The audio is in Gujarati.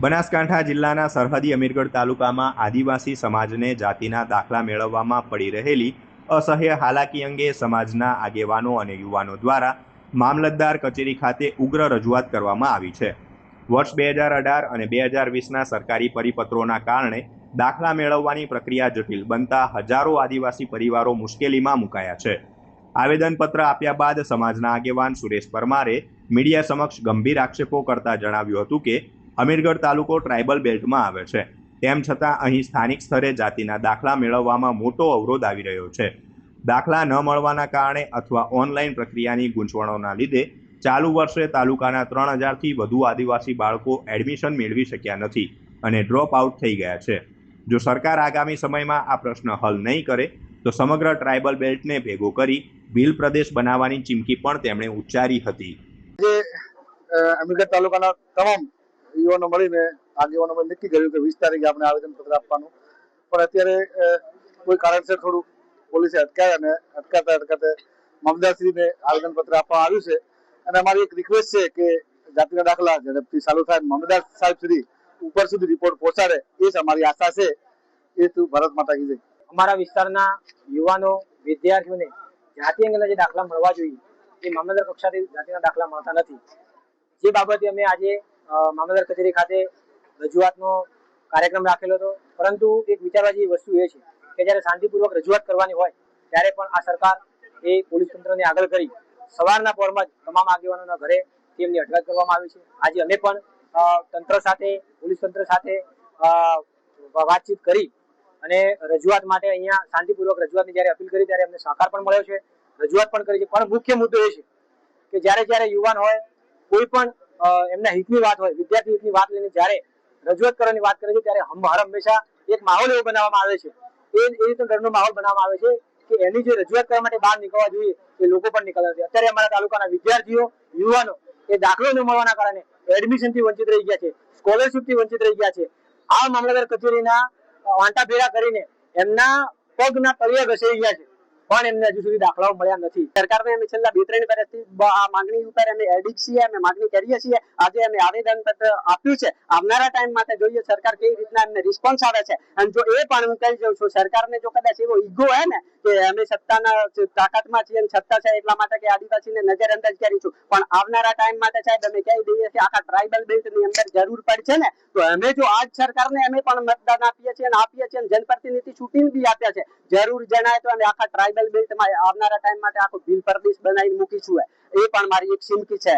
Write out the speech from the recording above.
બનાસકાંઠા જિલ્લાના સરહદી અમીરગઢ તાલુકામાં આદિવાસી સમાજને જાતિના દાખલા મેળવવામાં પડી રહેલી અસહ્ય હાલાકી અંગે સમાજના આગેવાનો અને યુવાનો દ્વારા મામલતદાર કચેરી ખાતે ઉગ્ર રજૂઆત કરવામાં આવી છે। વર્ષ 2018 અને 2020ના સરકારી પરિપત્રોના કારણે દાખલા મેળવવાની પ્રક્રિયા જટિલ બનતા હજારો આદિવાસી પરિવારો મુશ્કેલીમાં મુકાયા છે। આવેદનપત્ર આપ્યા બાદ સમાજના આગેવાન સુરેશ પરમારે મીડિયા સમક્ષ ગંભીર આક્ષેપો કરતા જણાવ્યું હતું કે અમીરગઢ તાલુકો ટ્રાઇબલ બેલ્ટમાં આવે છે, તેમ છતાં અહીં સ્થાનિક સ્તરે જાતિના દાખલા મેળવવામાં મોટો અવરોધ આવી રહ્યો છે। દાખલા ન મળવાના કારણે અથવા ઓનલાઈન પ્રક્રિયાની ગૂંચવણોના લીધે ચાલુ વર્ષે તાલુકાના 3000થી વધુ આદિવાસી બાળકો એડમિશન મેળવી શક્યા નથી અને ડ્રોપ આઉટ થઈ ગયા છે। જો સરકાર આગામી સમયમાં આ પ્રશ્ન હલ નહીં કરે તો સમગ્ર ટ્રાઇબલ બેલ્ટને ભેગો કરી ભીલ પ્રદેશ બનાવવાની ચીમકી પણ તેમણે ઉચ્ચારી હતી। અમીરગઢ તાલુકાના તમામ યુવાનો મળીને આગેવાનો નક્કી કર્યું કે 20 તારીખે આપણે આવેદનપત્ર આપવાનું, પણ અત્યારે કોઈ કારણસર થોડું પોલીસે અટકાયા અને અટકાતા મામલતદારશ્રીને આવેદનપત્ર આપવામાં આવ્યું છે અને અમારી એક રિક્વેસ્ટ છે કે જાતિના દાખલા ઝડપથી ચાલુ થાય, મામલતદાર સાહેબ સુધી ઉપર સુધી રિપોર્ટ પહોંચાડે, એ જ અમારી આશા છે। એ તું ભારત માતા કી જય। અમારા વિસ્તારના યુવાનો વિદ્યાર્થીઓને જાતિ અંગેના જે દાખલા મળવા જોઈએ એ મામલતદાર કક્ષાથી જાતિના દાખલા મળતા નથી। જે બાબતે અમે આજે મામલતદાર કચેરી ખાતે રજૂઆતનો કાર્યક્રમ રાખેલો હતો, પરંતુ એક વિચારવા જેવી વસ્તુ એ છે કે જ્યારે શાંતિપૂર્વક રજૂઆત કરવાની હોય ત્યારે પણ આ સરકાર એ પોલીસ તંત્રને આગળ કરી સવારના પોરમાં જ તમામ આગેવાનોના ઘરે તેમની અટકાયત કરવામાં આવી છે। આજે અમે પણ તંત્ર સાથે, પોલીસ તંત્ર સાથે વાતચીત કરી અને રજૂઆત માટે અહીંયા શાંતિપૂર્વક રજૂઆતની જ્યારે અપીલ કરી ત્યારે અમને સહકાર પણ મળ્યો છે, રજૂઆત પણ કરી છે। પણ મુખ્ય મુદ્દો એ છે કે જ્યારે યુવાન હોય, કોઈ પણ એમના હિતની વાત હોય, વિદ્યાર્થી હિતની વાત લઈને જ્યારે રજૂઆત કરવાની વાત કરે છે ત્યારે હર હંમેશા એક માહોલ એવો બનાવવામાં આવે છે, એ રીતે ડરનો માહોલ બનાવવામાં આવે છે કે એની જે રજૂઆત કરવા માટે બહાર નીકળવા જોઈએ એ લોકો પણ નીકળ્યા છે। અત્યારે અમારા તાલુકાના વિદ્યાર્થીઓ, યુવાનો એ દાખલો ન મળવાના કારણે એડમિશનથી વંચિત રહી ગયા છે, સ્કોલરશીપથી વંચિત રહી ગયા છે। આ મામલતદાર કચેરીના વાંટા ભેરા કરીને એમના પગના તળિયે ઘસાઈ ગયા છે, પણ એમને હજુ સુધી દાખલાઓ મળ્યા નથી। સરકારને અમે છેલ્લા 2-3 વર્ષથી આ માંગણી ઉપર અમે એડિટ છીએ, અમે માંગણી કરીએ છીએ। આજે અમે આવેદનપત્ર આપ્યું છે, આવનારા ટાઈમ માટે જોઈએ સરકાર કેવી રીતના એમને રિસ્પોન્સ આવે છે। અને જો એ પણ હું કહી દઉં છું, સરકારને જો કદાચ એવો ઈગો હે ને કે અમે સત્તાના તાકાતમાં છીએ, સત્તા છે એટલા માટે કે આદિવાસીને નજરઅંદાજ કરીશું, પણ આવનારા ટાઈમ માટે સાહેબ અમે કહી દઈએ કે આખા ટ્રાઇબલ બેલ્ટની અંદર જરૂર પડશે ને તો અમે જો આજ સરકારને અમે પણ મતદાન આપીએ છીએ અને જનપ્રતિનિધિ ચૂંટીને બી આપ્યા છે, જરૂર જણાય તો અમે આખા ટ્રાઇબલ બેલ્ટમાં આવનારા ટાઈમ માટે આખો ભીલ પ્રદેશ બનાવીને મૂકીશું। એ પણ મારી એક ચીમકી છે।